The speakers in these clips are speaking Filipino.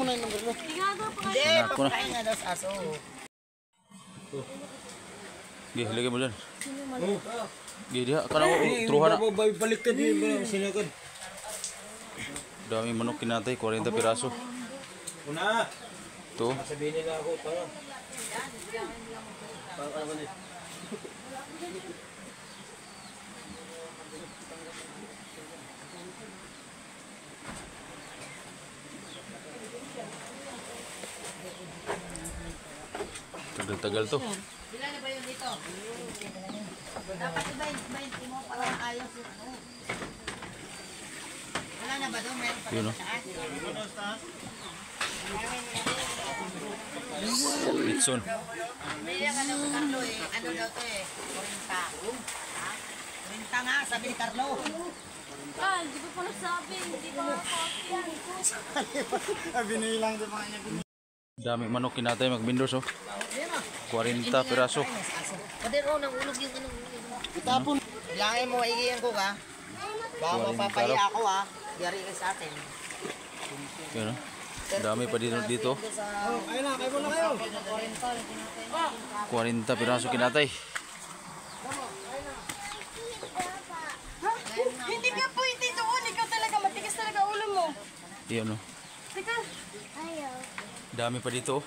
mo na yung number mo. Hindi, pagkain nga daw sa aso. Gih, lagay mo dyan. Gih, diha. Kana ko, truha na. Baliktad yung sinagad. Dami manok kinatay, 40 piraso. Una! Ito. Sabihin nila ako, parang. Tagal-tagal to. Ilan na ba yun dito? Dapat iba-iba mo para ayos yung ano. Wala na ba doon? Meron pa Yun, doon no? sa taas? Litson. Bili ka daw sa Carlo eh. Ano daw to eh? 40. Ha? 40 nga, sabi ni Carlo. Di ko pa nasabi. Hindi ko makakopya. Binilang sa mga niya. Dami manok kinatay, magbindos oh. 40 piraso. Pwede ro, nang ulog yung ano. Itapon. Bilangin mo, maigiyan ko ka. Baka mapapahiya ako ha. Yari ka sa atin. Yun oh. Dami pa dito. Ayun na, kayo muna kayo. 40 piraso kinatay. Hindi ka po hindi doon. Ikaw talaga. Matigas talaga ulo mo. Yun oh. Teka. Ayaw. Dami pa dito oh.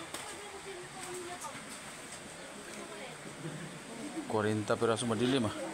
40 piraso madilim ah.